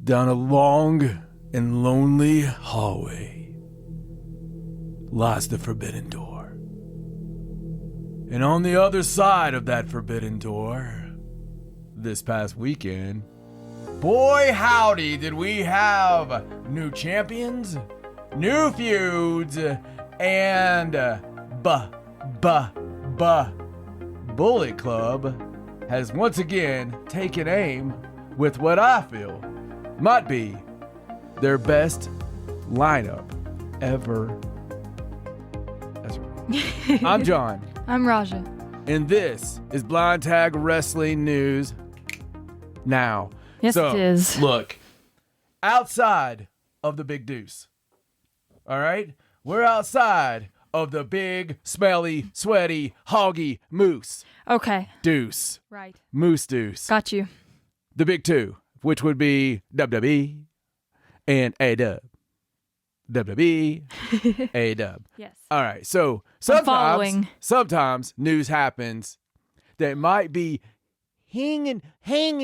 Down a long and lonely hallway lies the forbidden door. And on the other side of that forbidden door, this past weekend, boy howdy did we have new champions, new feuds, and Bullet Club has once again taken aim with what I feel might be their best lineup ever. That's right. I'm John. I'm Raja. And this is Blind Tag Wrestling News Now. Yes, so, it is. Look, outside of the big deuce, all right? We're outside of the big, smelly, sweaty, hoggy moose. Okay. Deuce. Right. Moose deuce. Got you. The big two, which would be WWE and A-Dub. WWE, A-Dub. Yes. All right, so sometimes news happens that might be hanging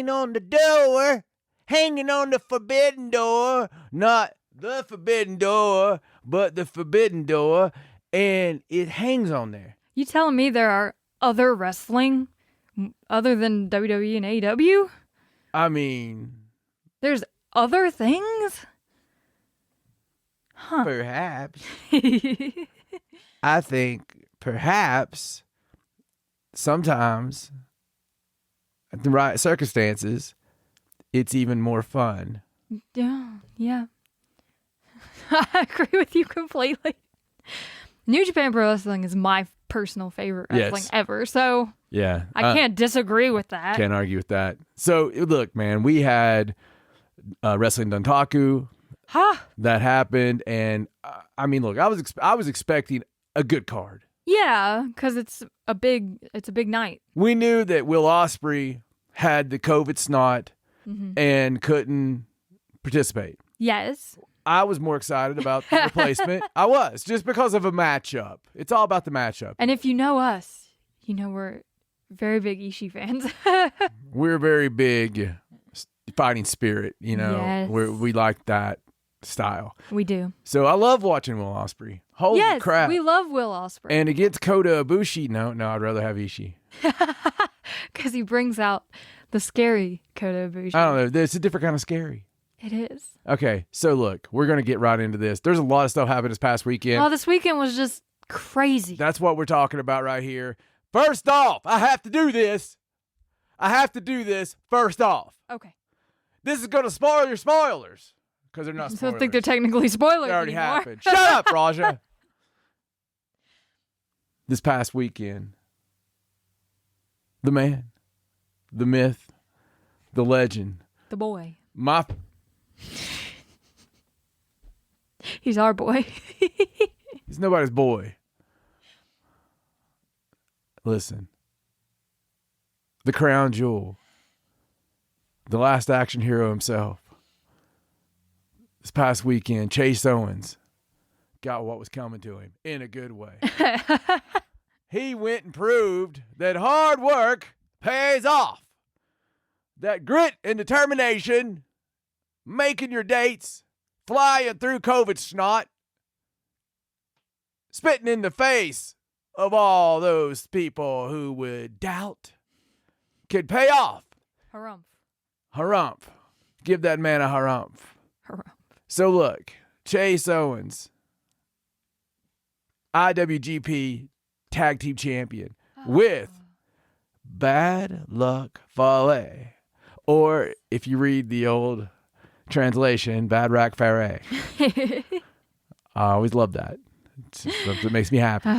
on the door, hanging on the forbidden door, not the forbidden door, but the forbidden door, and it hangs on there. You telling me there are other wrestling other than WWE and AEW? I mean... There's other things? Huh. Perhaps. I think perhaps sometimes at the right circumstances, it's even more fun. Yeah. I agree with you completely. New Japan Pro Wrestling is my personal favorite wrestling ever, so yeah, I can't disagree with that. Can't argue with that. So look, man, we had Wrestling Dontaku. That happened, and I mean, look, I was expecting a good card. Yeah, because it's a big night. We knew that Will Ospreay had the COVID snot and couldn't participate. Yes. I was more excited about the replacement. I was, just because of a matchup. It's all about the matchup. And if you know us, you know we're very big Ishii fans. We're very big fighting spirit, you know. Yes. We like that style. We do. So I love watching Will Ospreay. Holy crap. We love Will Ospreay. And against Kota Ibushi, no, I'd rather have Ishii. Because he brings out the scary Kota Ibushi. I don't know. It's a different kind of scary. It is. Okay, so look, we're going to get right into this. There's a lot of stuff happened this past weekend. Oh, this weekend was just crazy. That's what we're talking about right here. First off, I have to do this first off. Okay. This is going to spoil your spoilers. Because they're not spoilers. I don't think they're technically spoilers They already anymore. happened. Shut up, Raja. This past weekend, the man, the myth, the legend. The boy. He's our boy. He's nobody's boy. Listen. The crown jewel. The last action hero himself. This past weekend, Chase Owens got what was coming to him in a good way. He went and proved that hard work pays off. That grit and determination, making your dates, flying through COVID snot, spitting in the face of all those people who would doubt, could pay off. Harumph. Harumph. Give that man a harumph. Harumph. So look, Chase Owens, IWGP Tag Team Champion with Bad Luck Fale. Or if you read the old translation, Bad Rack Fare. I always love that. It makes me happy.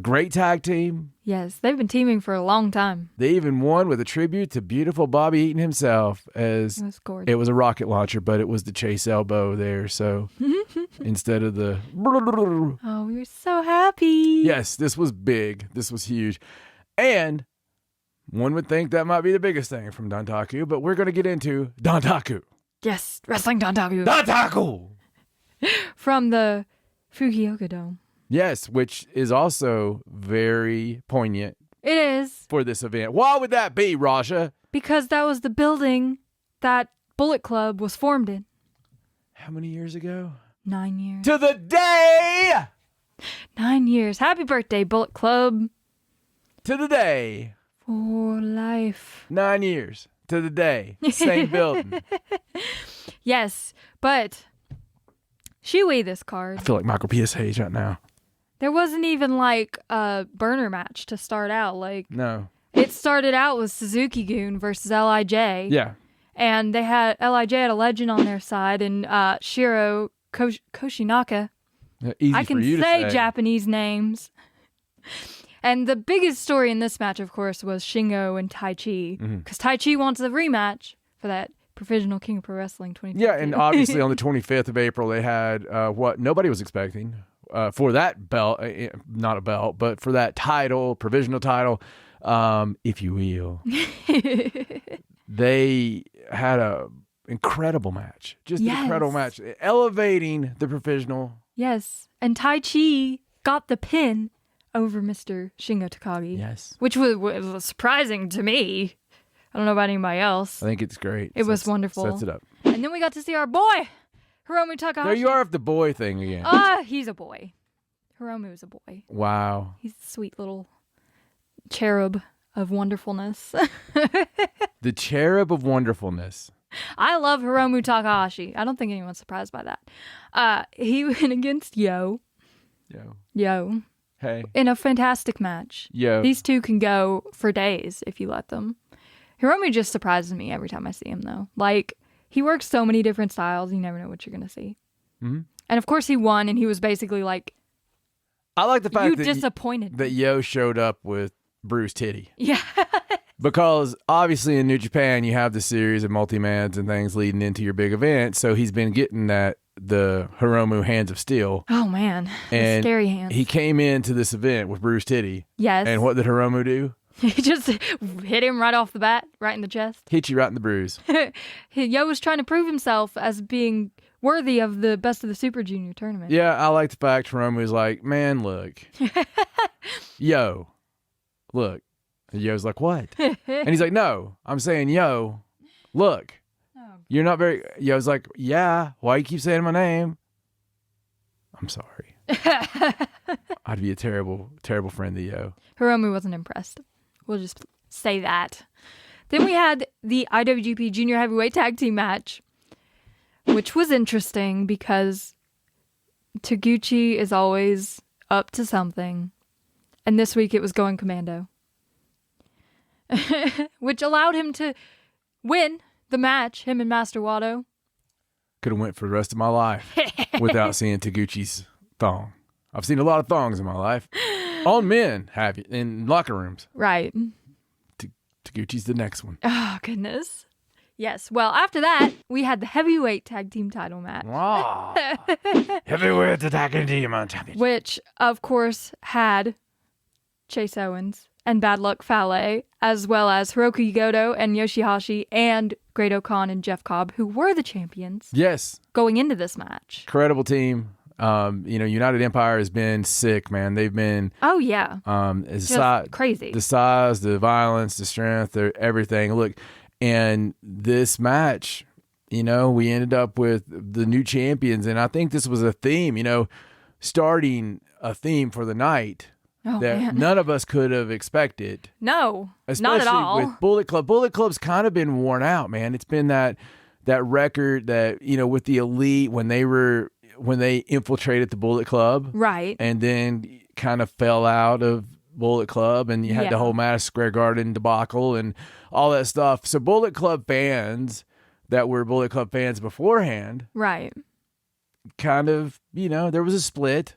Great tag team. Yes, they've been teaming for a long time. They even won with a tribute to beautiful Bobby Eaton himself, as it was a rocket launcher, but it was the Chase elbow there. So instead of the... Oh, we were so happy. Yes, this was big. This was huge. And one would think that might be the biggest thing from Dontaku, but we're going to get into Dontaku. Yes, Wrestling Dontaku. Dontaku! From the Fukioka Dome. Yes, which is also very poignant. It is. For this event. Why would that be, Raja? Because that was the building that Bullet Club was formed in. How many years ago? 9 years. To the day! 9 years. Happy birthday, Bullet Club. To the day. For life. 9 years. To the day. Same building. Yes, but Shiwi this card. I feel like Michael P.S. Hayes right now. There wasn't even like a burner match to start out. Like No. it started out with Suzuki-gun versus L.I.J. Yeah. And they had L.I.J. had a legend on their side, and Shiro Koshinaka. Easy I can for you to say Japanese names. And the biggest story in this match, of course, was Shingo and Tai Chi. Because Tai Chi wants a rematch for that Provisional King of Pro Wrestling 2022. Yeah, and obviously on the 25th of April, they had what nobody was expecting for that belt, not a belt, but for that title, provisional title, if you will. They had a incredible match. Just an incredible match. Elevating the provisional. Yes. And Tai Chi got the pin over Mr. Shingo Takagi. Yes. Which was surprising to me. I don't know about anybody else. I think it's great. It was wonderful. Sets it up. And then we got to see our boy, Hiromu Takahashi. There you are with the boy thing again. He's a boy. Hiromu is a boy. Wow. He's a sweet little cherub of wonderfulness. The cherub of wonderfulness. I love Hiromu Takahashi. I don't think anyone's surprised by that. He went against Yo. Hey. In a fantastic match. Yo. These two can go for days if you let them. Hiromu just surprises me every time I see him, though. Like, he works so many different styles, you never know what you're going to see. Mm-hmm. And of course he won, and he was basically like, I like the fact that Yo showed up with Bruce Titty. Yeah. Because obviously in New Japan, you have the series of multi-mans and things leading into your big event. So he's been getting the Hiromu hands of steel. Oh, man. And scary hands. He came into this event with Bruce Titty. Yes. And what did Hiromu do? He just hit him right off the bat, right in the chest. Hit you right in the bruise. Yo was trying to prove himself as being worthy of the Best of the Super Junior tournament. Yeah, I like the fact Hiromu was like, man, look. Yo, look. And Yo's like, what? And he's like, no, I'm saying, yo, look. You're not very... Yo's like, yeah, why you keep saying my name? I'm sorry. I'd be a terrible, terrible friend to Yo. Hiromu wasn't impressed. We'll just say that. Then we had the IWGP Junior Heavyweight Tag Team match, which was interesting because Taguchi is always up to something. And this week it was going commando. Which allowed him to win the match, him and Master Wado. Could have went for the rest of my life without seeing Taguchi's thong. I've seen a lot of thongs in my life. On men, have you, in locker rooms. Right. Taguchi's the next one. Oh, goodness. Yes. Well, after that, we had the heavyweight tag team title match. Wow. Heavyweight tag team championship. Which, of course, had Chase Owens and Bad Luck Fale, as well as Hiroki Goto and Yoshihashi and Great O'Khan and Jeff Cobb, who were the champions. Yes. Going into this match. Incredible team. United Empire has been sick, man. They've been... Oh, yeah. Crazy. The size, the violence, the strength, everything. Look, and this match, we ended up with the new champions, and I think this was a theme, starting a theme for the night. Oh, man. None of us could have expected. No, especially not at all. With Bullet Club. Bullet Club's kind of been worn out, man. It's been that record that, with the Elite when they infiltrated the Bullet Club. Right. And then kind of fell out of Bullet Club, and you had the whole Madison Square Garden debacle and all that stuff. So Bullet Club fans that were Bullet Club fans beforehand. Right. Kind of, there was a split.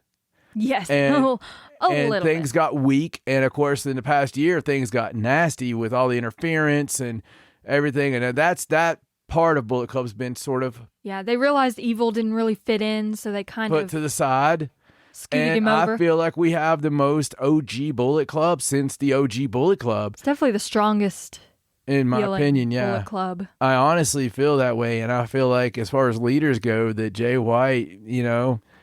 Yes. And little things bit. got weak. And of course, in the past year, things got nasty with all the interference and everything. And that part of Bullet Club's been sort of... Yeah, they realized Evil didn't really fit in, so they kind put to the side. Scooted him over. I feel like we have the most OG Bullet Club since the OG Bullet Club. It's definitely the strongest... In my opinion, yeah. Bullet Club. I honestly feel that way, and I feel like as far as leaders go, that Jay White,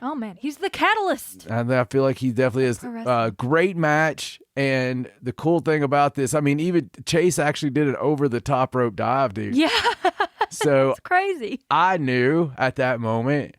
Oh, man. He's the catalyst. I feel like he definitely is a great match. And the cool thing about this, even Chase actually did an over-the-top rope dive, dude. Yeah. So It's crazy. I knew at that moment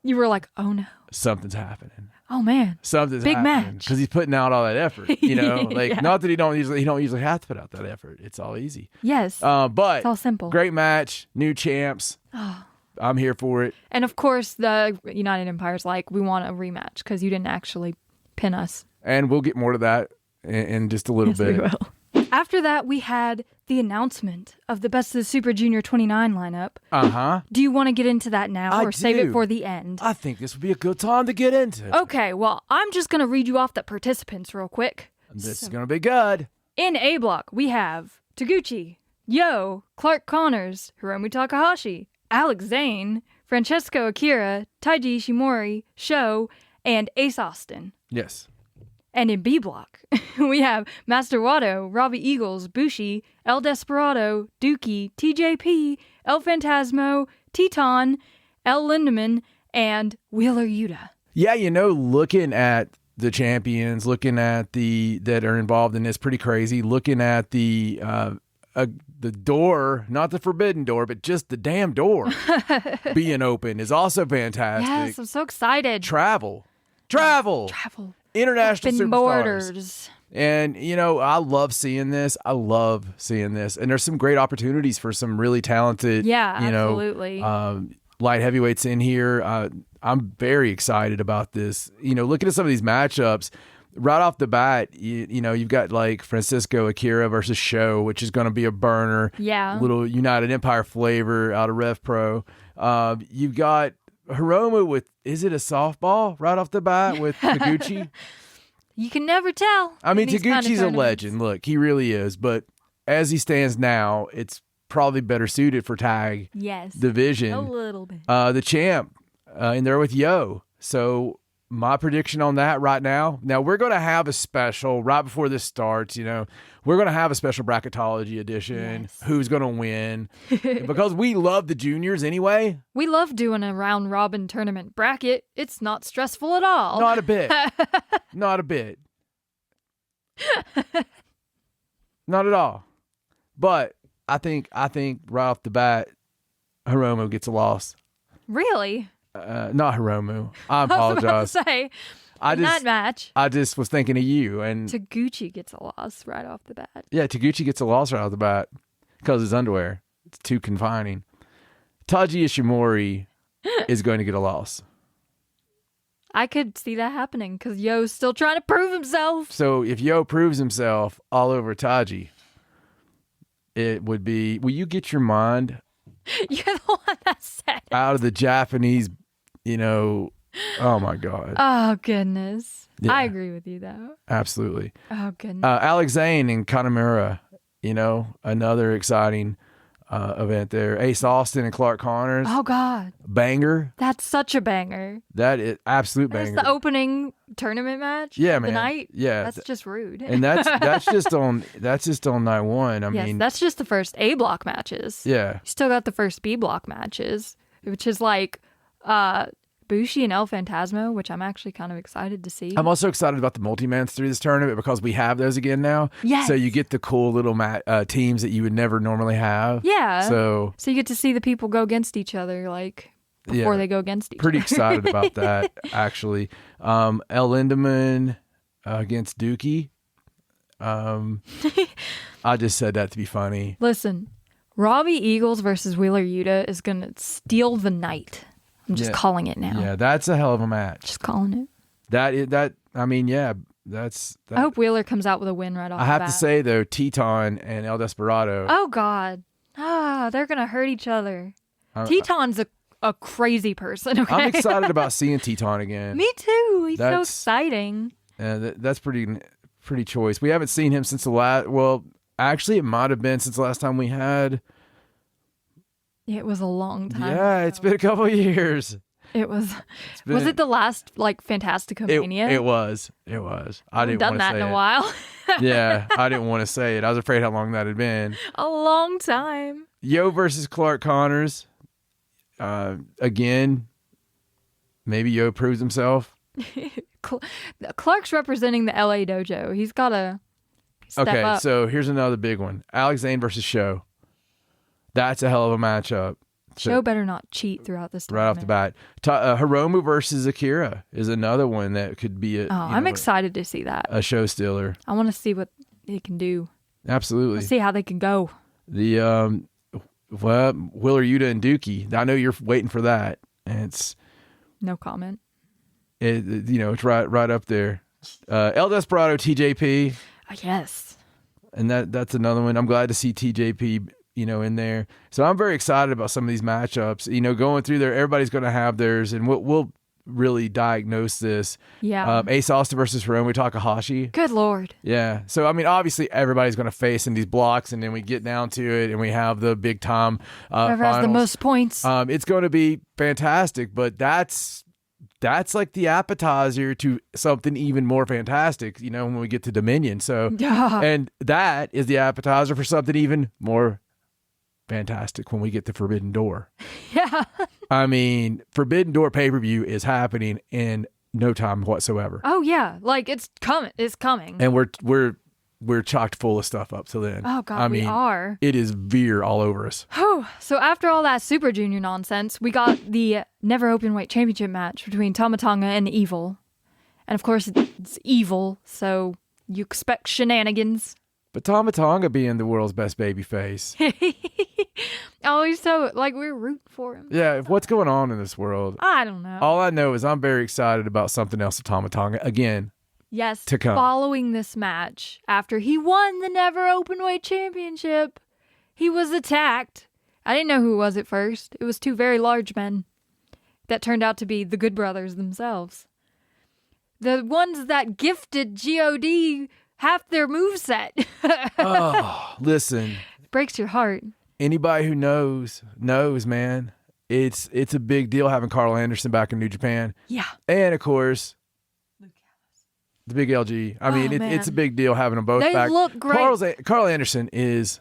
You were like, oh no. something's happening. Oh man. Something's Big happening match. because he's putting out all that effort. You know, like Yeah. not that he don't usually have to put out that effort. It's all easy. Yes. But It's all simple. great match, new champs. Oh. I'm here for it. And of course, the United Empire's like, we want a rematch because you didn't actually pin us. And we'll get more to that in just a little Yes, bit. we will. After that, we had the announcement of the Best of the Super Junior 29 lineup. Uh-huh. Do you want to get into that now I or save do. it for the end? I think this would be a good time to get into. Okay, well, I'm just going to read you off the participants real quick. This is going to be good. In A block, we have Taguchi, Yo, Clark Connors, Hiromu Takahashi, Alex Zane, Francesco Akira, Taiji Shimuri, Sho, and Ace Austin. Yes. And in B block, we have Master Wado, Robbie Eagles, Bushi, El Desperado, Dookie, TJP, El Phantasmo, Teton, El Lindemann, and Wheeler Yuta. Yeah, looking at the champions, looking at that are involved in this, pretty crazy. Looking at the door, not the forbidden door, but just the damn door being open is also fantastic. Yes, I'm so excited. Travel. International Open superstars. borders. And, I love seeing this. And there's some great opportunities for some really talented, Yeah, absolutely. light heavyweights in here. I'm very excited about this. Looking at some of these matchups, right off the bat, you've got like Francisco Akira versus Sho, which is going to be a burner. Yeah. Little United Empire flavor out of Rev Pro. You've got Hiromu with, is it a softball right off the bat with Taguchi? You can never tell. I mean, in these kind of Taguchi's a tournaments. legend. Look, he really is. But as he stands now, it's probably better suited for tag Yes. division. A little bit. The champ in there with Yo. So my prediction on that right now. Now we're going to have a special right before this starts. We're going to have a special bracketology edition. Yes. Who's going to win? Because we love the juniors anyway. We love doing a round robin tournament bracket. It's not stressful at all. Not a bit. Not a bit. Not at all. But I think right off the bat, Hiromu gets a loss. Really? Not Hiromu. I I was about apologize. to say, in that match, I just was thinking of you. And Taguchi gets a loss right off the bat. yeah, Taguchi gets a loss right off the bat because his underwear. It's too confining. Taiji Ishimori is going to get a loss. I could see that happening because Yo's still trying to prove himself. So if Yo proves himself all over Taiji, it would be, will you get your mind You're the one that said it. out of the Japanese, oh my God. Oh, goodness. Yeah. I agree with you, though. Absolutely. Oh, goodness. Alex Zane and Kanemaru, another exciting event there. Ace Austin and Clark Connors. Oh, God. Banger. That's such a banger. That is absolute That's banger. the opening tournament match. Yeah, of the man. night. Yeah. That's just rude. And that's just on night one. I yes, mean, that's just the first A block matches. yeah. You still got the first B block matches, which is like Bushi and El Phantasmo, which I'm actually kind of excited to see. I'm also excited about the multi-mans through this tournament because we have those again now. Yes. So you get the cool little teams that you would never normally have. Yeah. So you get to see the people go against each other, like before Yeah. they go against each pretty other. excited about that, actually. El Lindemann against Dookie. I just said that to be funny. Listen, Robbie Eagles versus Wheeler Yuta is going to steal the night. I'm just Yeah. calling it now. Yeah, that's a hell of a match. Just calling it. That's I hope Wheeler comes out with a win right off I the have bat. to say though, Teton and El Desperado. Oh, God. They're going to hurt each other. I- Teton's a crazy person, okay? I'm excited about seeing Teton again. Me too. He's so That's- exciting. That's pretty choice. We haven't seen him since the last. Well, actually, it might have been since the last time we had. It was a long time. Yeah, it's been a couple of years. It was. It's been, Was it the last like Fantastica Mania? It was. I Haven't didn't done want to that say in a it. while. Yeah, I didn't want to say it. I was afraid how long that had been. A long time. Yo versus Clark Connors. Again, maybe Yo proves himself. Clark's representing the LA dojo. He's got to step Okay, up. so here's another big one. Alex Zane versus Sho. That's a hell of a matchup. Show better not cheat throughout this right off the bat. Hiromu versus Akira is another one that could be I'm excited to see that. A show stealer. I want to see what they can do. Absolutely. Let's see how they can go. The Wheeler Yuta and Dookie. I know you're waiting for that. And it's no comment. It's right up there. El Desperado, TJP. Yes. And that's another one. I'm glad to see TJP, in there. So I'm very excited about some of these matchups. Going through there, everybody's going to have theirs, and we'll really diagnose this. Yeah. Ace Austin versus Hiromu Takahashi. Good Lord. Yeah. So, obviously everybody's going to face in these blocks, and then we get down to it, and we have the big time whoever finals. has the most points. It's going to be fantastic, but that's like the appetizer to something even more fantastic, when we get to Dominion. So, and that is the appetizer for something even more fantastic when we get to Forbidden Door. Yeah. Forbidden Door pay-per-view is happening in no time whatsoever. Oh yeah, like it's coming. It's coming. And we're chocked full of stuff up till then. Oh God, we are. It is veer all over us. So after all that Super Junior nonsense, we got the Never Openweight Championship match between Tama Tonga and Evil. And of course it's Evil, so you expect shenanigans. But Tama Tonga being the world's best baby face. Oh, he's so, we're rooting for him. Yeah, what's going on in this world? I don't know. All I know is I'm very excited about something else with Tama Tonga. Again, yes, to come. Following this match, after he won the Never Openweight Championship, he was attacked. I didn't know who it was at first. It was two very large men that turned out to be the Good Brothers themselves. The ones that gifted God half their moveset. Oh, listen. Breaks your heart. Anybody who knows, man. It's a big deal having Carl Anderson back in New Japan. Yeah. And, of course, the big LG. It's a big deal having them both they back. They look great. Carl Anderson is,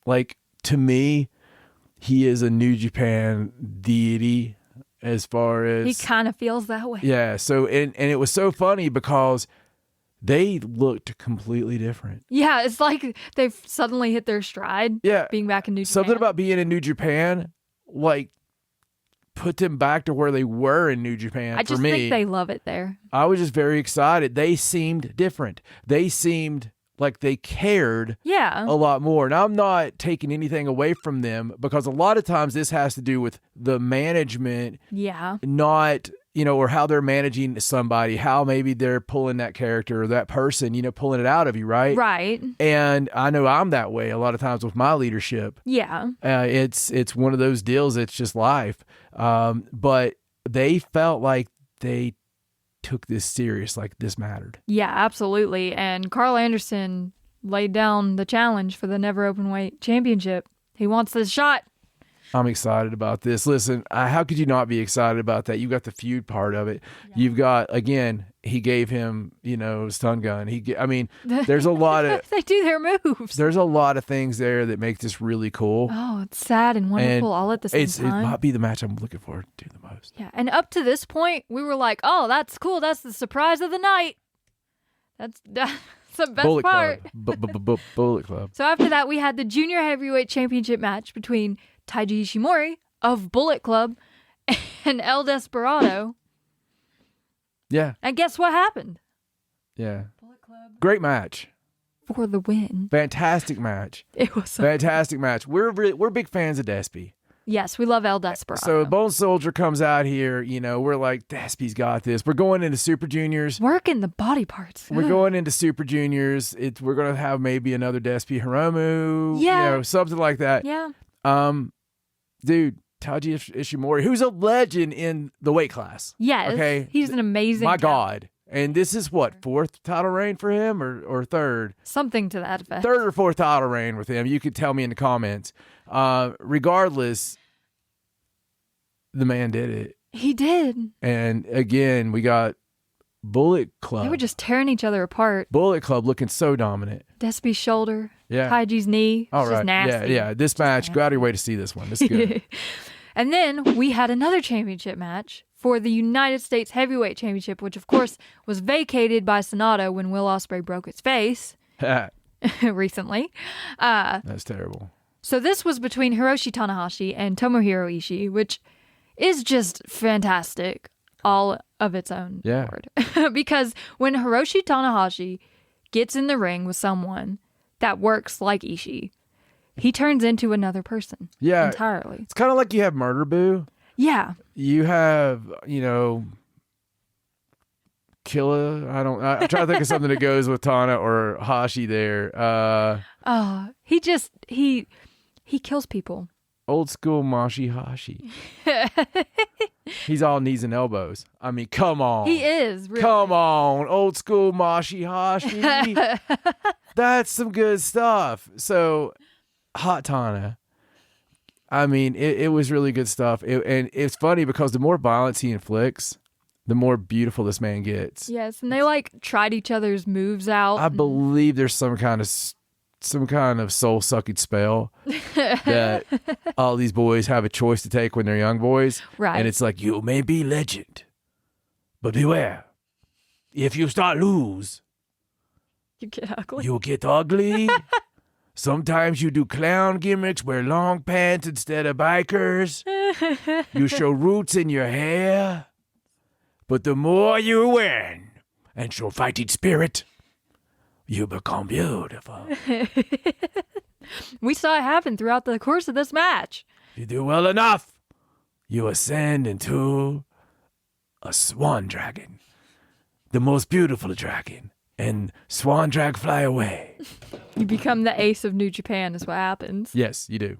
to me, he is a New Japan deity as far as... He kind of feels that way. Yeah. So, and it was so funny because they looked completely different. Yeah, it's like they've suddenly hit their stride. Yeah. Being back in New Japan. Something about being in New Japan, put them back to where they were in New Japan. I just think they love it there. I was just very excited. They seemed different. They seemed like they cared a lot more. And I'm not taking anything away from them because a lot of times this has to do with the management. Yeah. Not, or how they're managing somebody, how maybe they're pulling that character or that person, pulling it out of you, right? Right. And I know I'm that way a lot of times with my leadership. Yeah. It's one of those deals. It's just life. But they felt like they took this serious, like this mattered. Yeah, absolutely. And Carl Anderson laid down the challenge for the Never Openweight Championship. He wants this shot. I'm excited about this. Listen, how could you not be excited about that? You got the feud part of it. Yeah. You've got, again, he gave him, stun gun. There's a lot of... They do their moves. There's a lot of things there that make this really cool. Oh, it's sad and wonderful all at the same time. It might be the match I'm looking forward to the most. Yeah, and up to this point, we were like, oh, that's cool. That's the surprise of the night. That's the best Bullet part. Club. Bullet Club. So after that, we had the Junior Heavyweight Championship match between Taiji Shimuri of Bullet Club and El Desperado. Yeah. And guess what happened? Yeah. Bullet Club. Great match. For the win. Fantastic match. It was fantastic match. We're big fans of Despy. Yes, we love El Desperado. So Bone Soldier comes out here, we're like, Despy's got this. We're going into Super Juniors. Working the body parts. We're going into Super Juniors. We're going to have maybe another Despy Hiromu. Yeah. Something like that. Yeah. Dude, Taiji Ishimori, who's a legend in the weight class. Yes. Okay. He's an amazing My God. And this is what, fourth title reign for him or third? Something to that effect. Third or fourth title reign with him. You could tell me in the comments. Regardless, the man did it. He did. And again, we got Bullet Club. They were just tearing each other apart. Bullet Club looking so dominant. Despy's shoulder. Yeah. Taiji's knee. All it's right. just nasty. Yeah. This match, go out of your way to see this one. This is good. And then we had another championship match for the United States Heavyweight Championship, which of course was vacated by Sonata when Will Ospreay broke its face recently. That's terrible. So this was between Hiroshi Tanahashi and Tomohiro Ishii, which is just fantastic all of its own accord. Because when Hiroshi Tanahashi gets in the ring with someone that works like Ishii, he turns into another person. Yeah. Entirely. It's kind of like you have Murder Boo. Yeah. You have, Killa. I'm trying to think of something that goes with Tana or Hashi there. He kills people. Old school Mashi Hashi. He's all knees and elbows. I mean, come on. He is. Really. Come on. Old school Mashi Hashi. That's some good stuff. So, Hot Tana. I mean, it was really good stuff. And it's funny because the more violence he inflicts, the more beautiful this man gets. Yes, and they tried each other's moves out. I believe there's some kind of soul-sucking spell that all these boys have a choice to take when they're young boys. Right. And it's like, you may be legend, but beware. If you start lose, you get ugly. You'll get ugly. Sometimes you do clown gimmicks, wear long pants instead of bikers. You show roots in your hair. But the more you win and show fighting spirit, you become beautiful. We saw it happen throughout the course of this match. You do well enough, you ascend into a swan dragon. The most beautiful dragon. And swan drag fly away. You become the ace of New Japan is what happens. Yes, you do.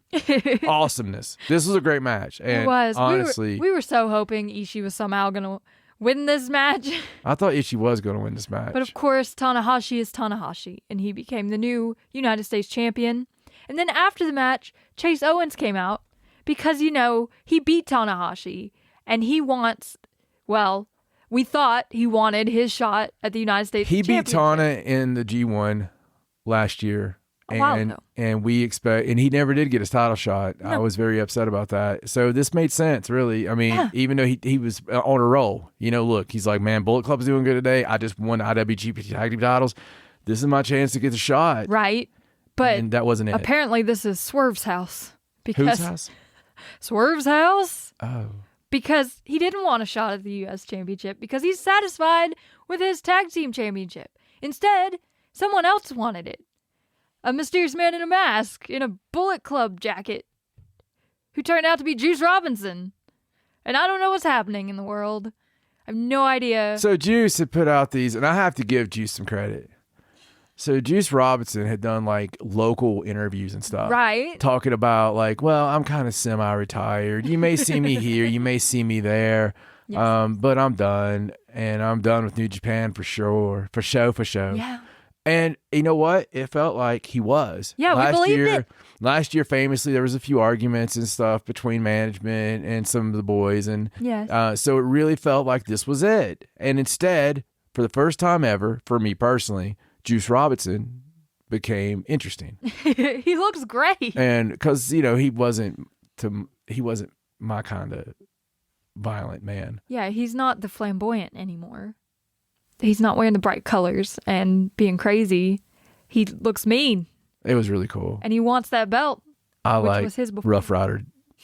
Awesomeness. This was a great match. And it was. Honestly, we were so hoping Ishii was somehow going to win this match. I thought Ishii was going to win this match. But of course, Tanahashi is Tanahashi, and he became the new United States champion. And then after the match, Chase Owens came out because, he beat Tanahashi, and he wants, we thought he wanted his shot at the United States He championship. beat Tana in the G1 last year. A while ago. And he never did get his title shot. No. I was very upset about that. So this made sense, really. I mean, even though he was on a roll, look, he's like, man, Bullet Club's doing good today. I just won the IWGP tag team titles. This is my chance to get the shot. Right. But and that wasn't it. Apparently this is Swerve's house. Whose house? Swerve's house. Oh. Because he didn't want a shot at the U.S. Championship because he's satisfied with his tag team championship. Instead, someone else wanted it. A mysterious man in a mask in a Bullet Club jacket who turned out to be Juice Robinson. And I don't know what's happening in the world. I have no idea. So Juice had put out these, and I have to give Juice some credit. So Juice Robinson had done local interviews and stuff. Right. Talking about I'm kind of semi-retired. You may see me here. You may see me there. Yes. But I'm done. And I'm done with New Japan for sure. For show. Yeah. And you know what? It felt like he was. Yeah, we believed it. Last year, famously, there was a few arguments and stuff between management and some of the boys. And yes. So it really felt like this was it. And instead, for the first time ever, for me personally, Juice Robinson became interesting. He looks great. And because, he wasn't my kind of violent man. Yeah, he's not the flamboyant anymore. He's not wearing the bright colors and being crazy. He looks mean. It was really cool. And he wants that belt. I which like was his before. Rough Rider.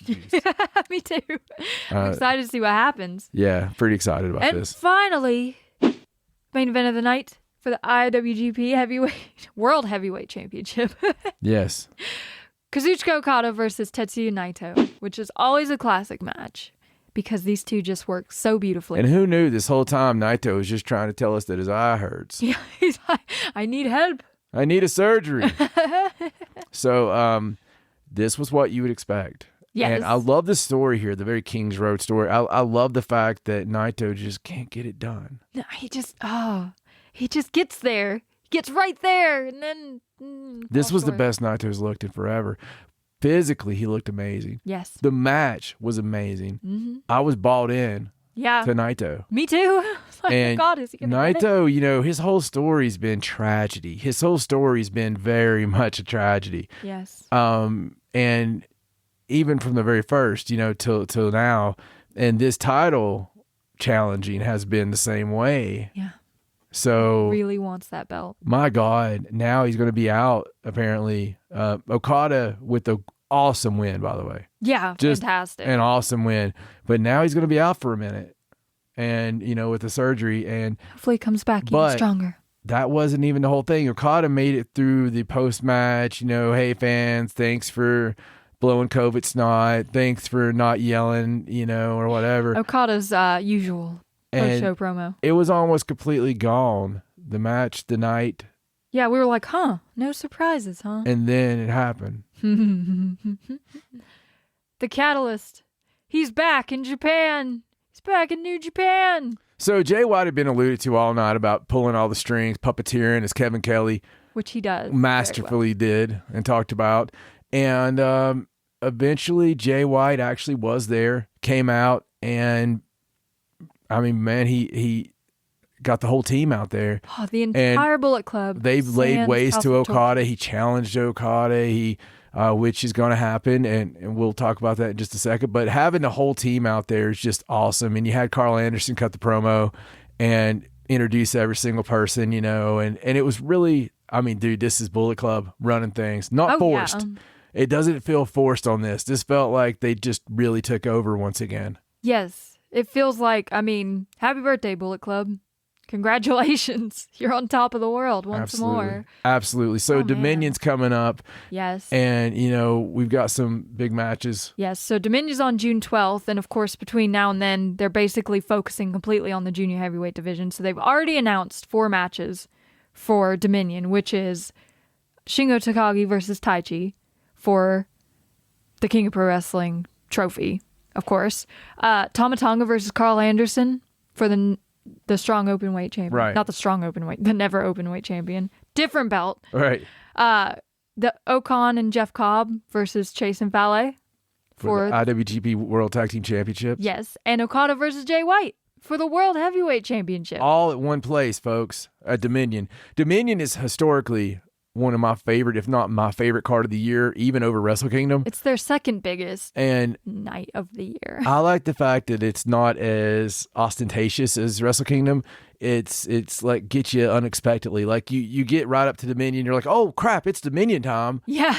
Me too. I'm excited to see what happens. Yeah, pretty excited about this. And finally, main event of the night for the IWGP World Heavyweight Championship. Yes. Kazuchika Okada versus Tetsuya Naito, which is always a classic match because these two just work so beautifully. And who knew this whole time Naito was just trying to tell us that his eye hurts. Yeah, he's like, I need help. I need a surgery. So this was what you would expect. Yes. And I love the story here, the very King's Road story. I love the fact that Naito just can't get it done. No, he just gets there. Gets right there. And then... this was the best Naito's looked in forever. Physically, he looked amazing. Yes. The match was amazing. Mm-hmm. I was bought in to Naito. Me too. And God, is he gonna Naito, his whole story's been tragedy. His whole story's been very much a tragedy. Yes. And even from the very first, till now, and this title challenging has been the same way. Yeah. So really wants that belt. my God, now he's going to be out, apparently. Okada with the awesome win, by the way. Yeah, Just fantastic. an awesome win. But now he's going to be out for a minute. And, with the surgery. And hopefully he comes back even stronger. That wasn't even the whole thing. Okada made it through the post-match, hey, fans, thanks for blowing COVID snot. Thanks for not yelling, or whatever. Okada's usual post-show promo. It was almost completely gone, the match, the night. Yeah, we were like, no surprises, huh? And then it happened. The Catalyst. He's back in Japan. He's back in New Japan. So Jay White had been alluded to all night about pulling all the strings, puppeteering, as Kevin Kelly, which he does masterfully did and talked about. And eventually Jay White actually was there, came out, and I mean, man, he got the whole team out there. Oh, the entire Bullet Club. They've laid waste to Okada. He challenged Okada. Which is going to happen, and we'll talk about that in just a second. But having the whole team out there is just awesome. And you had Carl Anderson cut the promo and introduce every single person, and it was really, I mean, dude, this is Bullet Club running things, not forced. Yeah. It doesn't feel forced on this. This felt like they just really took over once again. Yes, it feels like, happy birthday, Bullet Club. Congratulations. You're on top of the world once more. Absolutely. So Dominion's coming up. Yes. And, we've got some big matches. Yes. So Dominion's on June 12th. And, of course, between now and then, they're basically focusing completely on the junior heavyweight division. So they've already announced 4 matches for Dominion, which is Shingo Takagi versus Taiji for the King of Pro Wrestling trophy, of course. Tama Tonga versus Carl Anderson for the strong open weight champion. Right. Not the strong open weight, the never open weight champion. Different belt. Right. The Ocon and Jeff Cobb versus Chase and Fale for the IWGP World Tag Team Championship. Yes. And Okada versus Jay White for the World Heavyweight Championship. All at one place, folks, at Dominion. Dominion is historically one of my favorite, if not my favorite card of the year, even over Wrestle Kingdom. It's their second biggest night of the year. I like the fact that it's not as ostentatious as Wrestle Kingdom. It's like gets you unexpectedly. Like you get right up to Dominion, you're like, oh crap, it's Dominion time. Yeah.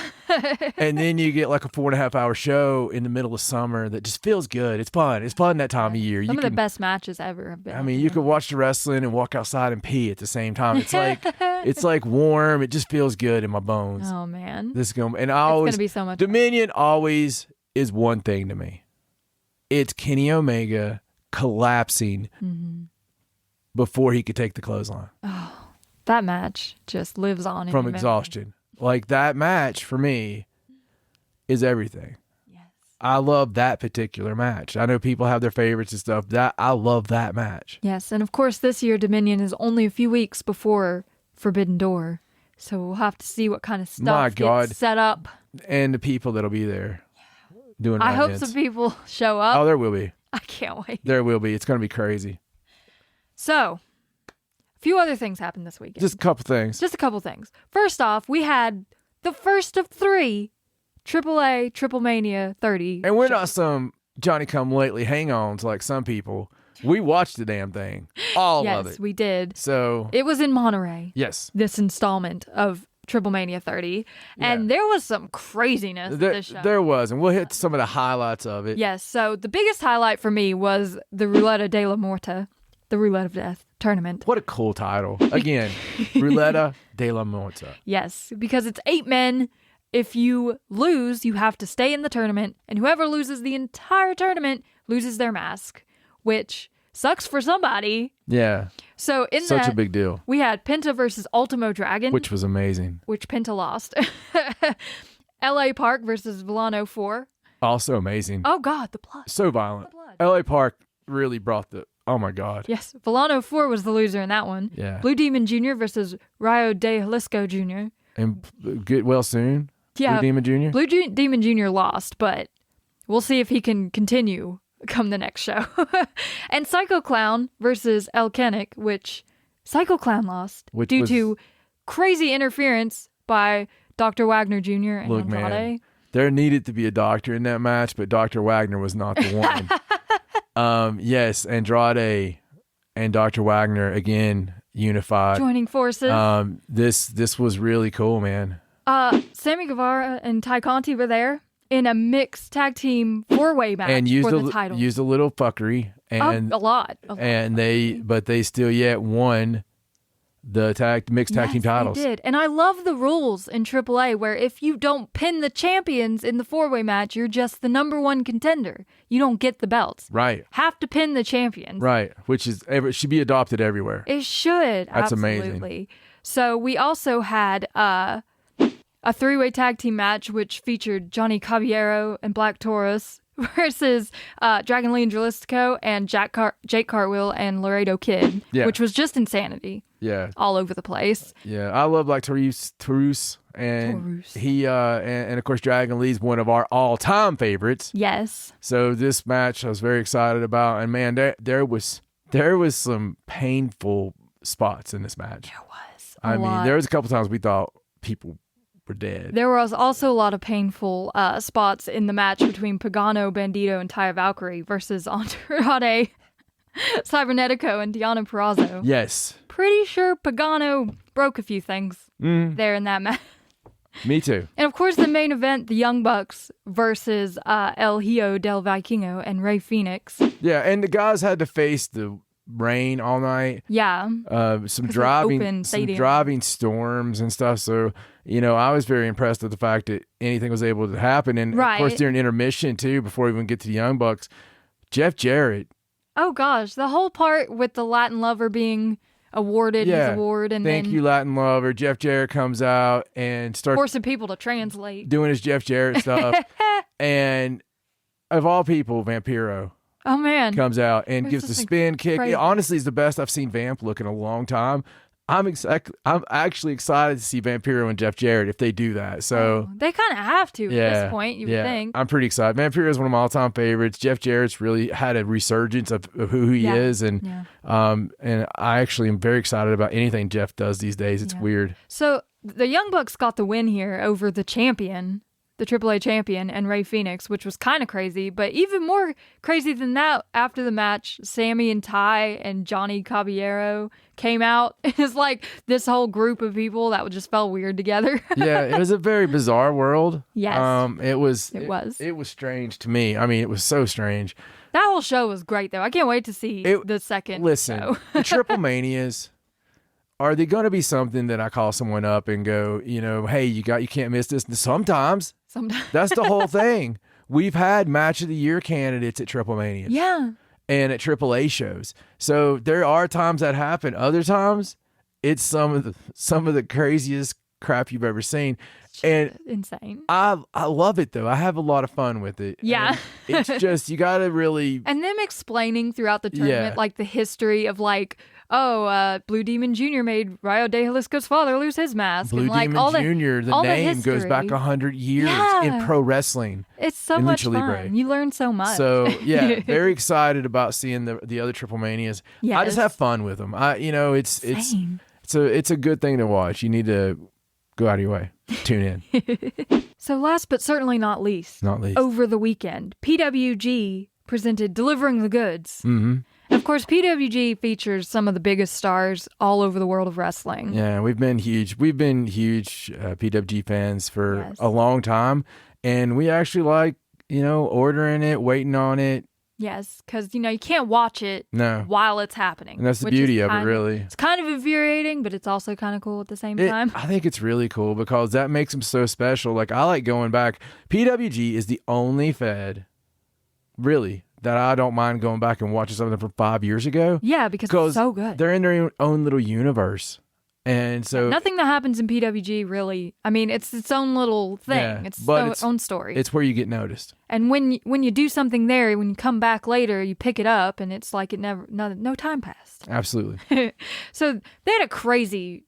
And then you get like a 4.5 hour show in the middle of summer that just feels good. It's fun. It's fun that time of year. Some of the best matches ever have been. I mean, you could watch the wrestling and walk outside and pee at the same time. It's like warm. It just feels good in my bones. Oh man. This is going it's gonna be so much Dominion always is one thing to me. It's Kenny Omega collapsing before he could take the clothesline. Oh, that match just lives on from exhaustion. Like that match for me is everything. Yes. I love that particular match. I know people have their favorites and stuff. I love that match. Yes, and of course this year Dominion is only a few weeks before Forbidden Door. So we'll have to see what kind of stuff gets set up. And the people that'll be there doing I hope some people show up. Oh, there will be. I can't wait. There will be. It's going to be crazy. So, a few other things happened this weekend. Just a couple things. First off, we had the first of 3 AAA Triplemania 30. And we're not some Johnny-come-lately hang-ons like some people. We watched the damn thing. All of it. Yes, we did. So it was in Monterrey. Yes. This installment of Triplemania 30. And there was some craziness at this show. There was. And we'll hit some of the highlights of it. Yes. So the biggest highlight for me was the Ruleta de la Muerte, the Roulette of Death tournament. What a cool title. Again, Ruleta de la Muerte. Yes, because it's 8 men. If you lose, you have to stay in the tournament. And whoever loses the entire tournament loses their mask, which sucks for somebody. Yeah. So in such a big deal. We had Penta versus Ultimo Dragon, which was amazing. Which Penta lost. LA Park versus Villano 4. Also amazing. Oh God, the blood. So violent. LA Park really brought the. Oh my God. Yes, Villano 4 was the loser in that one. Yeah. Blue Demon Jr. versus Rayo de Jalisco Jr. And get well soon. Yeah. Blue Demon Jr. Blue Demon Jr. lost, but we'll see if he can continue come the next show. And Psycho Clown versus El Kennick, which Psycho Clown lost due to crazy interference by Dr. Wagner Jr. and Andrade. Man, there needed to be a doctor in that match, but Dr. Wagner was not the one. Yes, Andrade and Dr. Wagner, again, unified. Joining forces. This was really cool, man. Sammy Guevara and Ty Conti were there in a mixed tag team 4-way match And for the title. Used a little fuckery. And a lot. And they still yet won the mixed tag team titles. They did. And I love the rules in AAA where if you don't pin the champions in the 4-way match, you're just the number one contender. You don't get the belts. Right. Have to pin the champions. Right. Which should be adopted everywhere. It should. That's absolutely. amazing. So we also had a 3-way tag team match which featured Johnny Caballero and Black Taurus versus Dragon Lee and Jalisco and Jake Cartwheel and Laredo Kid, which was just insanity. Yeah. All over the place. Yeah. I love Black Taurus. And he and of course Dragon Lee's one of our all-time favorites. Yes. So this match I was very excited about, and man, there was some painful spots in this match. There was. I mean, there was a couple times we thought people were dead. There was also a lot of painful spots in the match between Pagano Bandito and Taya Valkyrie versus Andrade Cybernetico and Deonna Purrazzo. Yes. Pretty sure Pagano broke a few things there in that match. Me too. And of course, the main event, the Young Bucks versus El Hijo del Vikingo and Rey Fenix. Yeah, and the guys had to face the rain all night. Yeah. Some driving storms and stuff. So, I was very impressed with the fact that anything was able to happen. And of course, during intermission too, before we even get to the Young Bucks, Jeff Jarrett. Oh gosh, the whole part with the Latin Lover being awarded his award, and thank you, Latin Lover. Jeff Jarrett comes out and starts forcing people to translate, doing his Jeff Jarrett stuff, and of all people, Vampiro. Oh man, comes out and gives the spin kick. It honestly is the best I've seen Vamp look in a long time. I'm actually excited to see Vampiro and Jeff Jarrett if they do that. So they kind of have to at this point, you would think. I'm pretty excited. Vampiro is one of my all-time favorites. Jeff Jarrett's really had a resurgence of who he is, and I actually am very excited about anything Jeff does these days. It's weird. So the Young Bucks got the win here over the champion, the AAA champion, and Rey Fenix, which was kind of crazy. But even more crazy than that, after the match, Sammy and Ty and Johnny Caballero came out. It's like this whole group of people that just felt weird together. Yeah, it was a very bizarre world. Yes. It was strange to me. I mean, it was so strange. That whole show was great, though. I can't wait to see the second show. The Triplemanias, are they going to be something that I call someone up and go, hey, you can't miss this? Sometimes. That's the whole thing. We've had match of the year candidates at Triplemania. Yeah. And at AAA shows. So there are times that happen. Other times, it's some of the craziest crap you've ever seen. And insane. I love it though. I have a lot of fun with it. Yeah. And it's just, you got to really. And them explaining throughout the tournament, like the history of Blue Demon Jr. made Rayo de Jalisco's father lose his mask. Blue Demon all Jr., the name goes back 100 years in pro wrestling. It's so much fun. You learn so much. So, very excited about seeing the other Triplemanias. Yes. I just have fun with them. It's a good thing to watch. You need to go out of your way. Tune in. So last but certainly not least, over the weekend, PWG presented Delivering the Goods. Mm-hmm. And of course, PWG features some of the biggest stars all over the world of wrestling. Yeah, we've been huge PWG fans for a long time. And we actually like, ordering it, waiting on it. Yes, because, you can't watch it while it's happening. And that's the beauty of it, really. It's kind of infuriating, but it's also kind of cool at the same time. I think it's really cool because that makes them so special. Like, I like going back. PWG is the only Fed, really, that I don't mind going back and watching something from 5 years ago. Yeah, because it's so good. They're in their own little universe. And so nothing that happens in PWG really, I mean, it's its own little thing. Yeah, it's its own story. It's where you get noticed. And when you do something there, when you come back later, you pick it up and it's like no time passed. Absolutely. So they had a crazy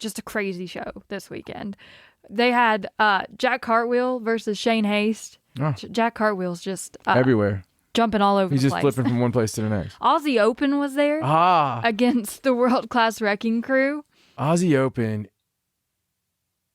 show this weekend. They had Jack Cartwheel versus Shane Haste. Oh. Jack Cartwheel's just everywhere. Jumping all over the place. He's just flipping from one place to the next. Aussie Open was there against the World Class Wrecking Crew. Aussie Open.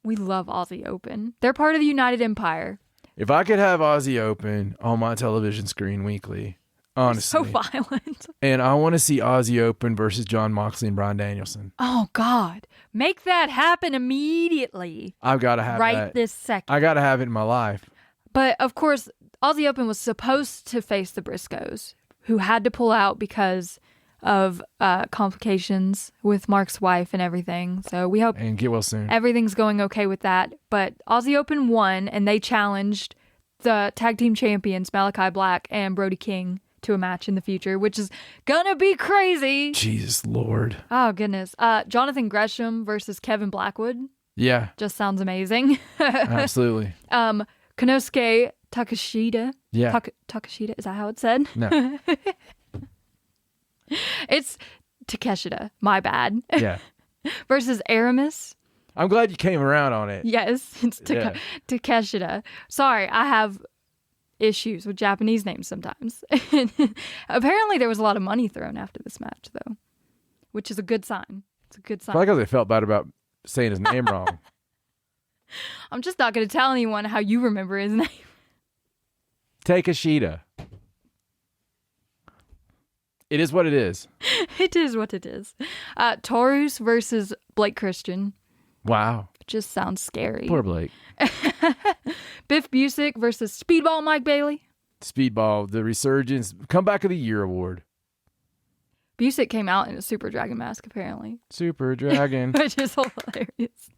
We love Aussie Open. They're part of the United Empire. If I could have Aussie Open on my television screen weekly, honestly. So violent. And I want to see Aussie Open versus John Moxley and Bryan Danielson. Oh, God. Make that happen immediately. I've got to have right that. this second. I got to have it in my life. But, of course, Aussie Open was supposed to face the Briscoes, who had to pull out because of complications with Mark's wife and everything. So we hope And get well soon. everything's going okay with that. But Aussie Open won, and they challenged the tag team champions, Malachi Black and Brody King, to a match in the future, which is gonna be crazy. Jesus Lord. Oh, goodness. Jonathan Gresham versus Kevin Blackwood. Yeah. Just sounds amazing. Absolutely. Konosuke Takashita. Yeah. Takashita, is that how it's said? No. It's Takeshita, my bad. Yeah. Versus Aramis. I'm glad you came around on it. Yes, it's Takeshita. Sorry, I have issues with Japanese names sometimes. Apparently there was a lot of money thrown after this match, though, which is a good sign. It's a good sign. Probably because they felt bad about saying his name wrong. I'm just not going to tell anyone how you remember his name. Takeshita. It is what it is. It is what it is. Taurus versus Blake Christian. Wow. Just sounds scary. Poor Blake. Biff Busick versus Speedball Mike Bailey. Speedball, the Resurgence Comeback of the Year award. Busick came out in a Super Dragon mask, apparently. Super Dragon. Which is hilarious.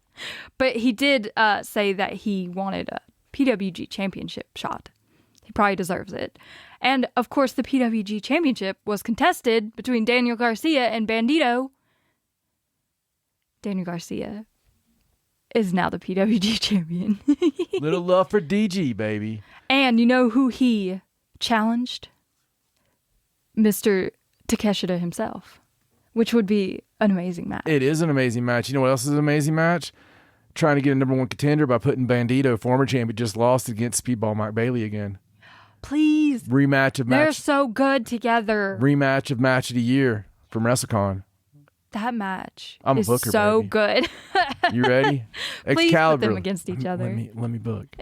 But he did say that he wanted a PWG championship shot. He probably deserves it. And, of course, the PWG championship was contested between Daniel Garcia and Bandito. Daniel Garcia is now the PWG champion. Little love for DG, baby. And you know who he challenged? Mr. Takeshita himself, which would be an amazing match. It is an amazing match. You know what else is an amazing match? Trying to get a number one contender by putting Bandito, former champion, just lost against Speedball Mike Bailey again. Please. Rematch of They're match. so good together. Rematch of match of the year from WrestleCon. That match I'm a is booker, so baby. good. You ready? Please Excalibur. put them against each other. Let me book.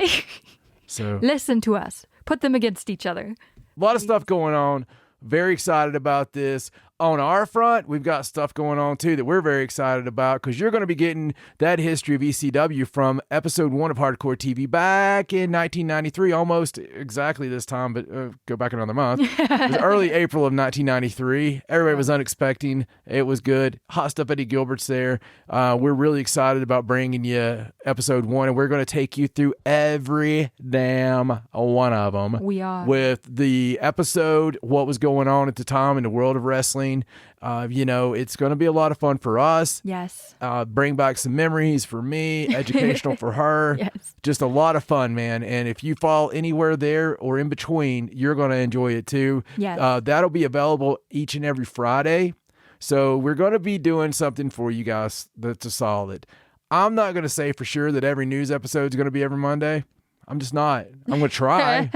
So Listen to us. Put them against each other. a lot of stuff going on. Very excited about this. On our front, we've got stuff going on too that we're very excited about because you're going to be getting that history of ECW from episode 1 of Hardcore TV back in 1993, almost exactly this time, but go back another month. It was early April of 1993. Everybody was unexpecting. It was good. Hot stuff. Eddie Gilbert's there. We're really excited about bringing you episode 1, and we're going to take you through every damn one of them. We are. With the episode, what was going on at the time in the world of wrestling. It's going to be a lot of fun for us. Yes. Bring back some memories for me, educational for her. Yes. Just a lot of fun, man. And if you fall anywhere there or in between, you're going to enjoy it too. Yes. That'll be available each and every Friday. So we're going to be doing something for you guys that's a solid. I'm not going to say for sure that every news episode is going to be every Monday. I'm just not. I'm going to try,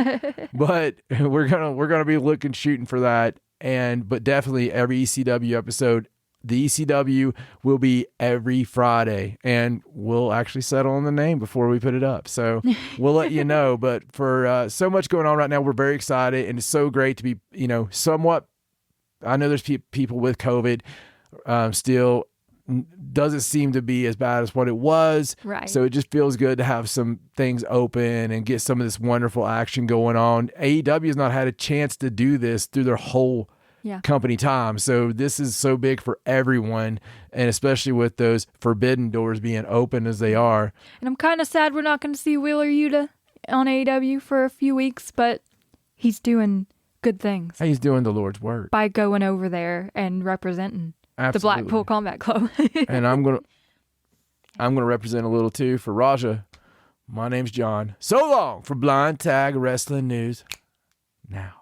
but we're going to be shooting for that. But definitely every ECW episode, the ECW will be every Friday, and we'll actually settle on the name before we put it up. So we'll let you know. But for so much going on right now, we're very excited, and it's so great to be, somewhat. I know there's people with COVID still. Doesn't seem to be as bad as what it was. Right. So it just feels good to have some things open and get some of this wonderful action going on. AEW has not had a chance to do this through their whole company time. So this is so big for everyone, and especially with those forbidden doors being open as they are. And I'm kind of sad we're not going to see Wheeler Yuta on AEW for a few weeks, but he's doing good things. He's doing the Lord's work. By going over there and representing. Absolutely. The Blackpool Combat Club. And I'm gonna represent a little too for Raja. My name's John. So long for Blind Tag Wrestling News. Now.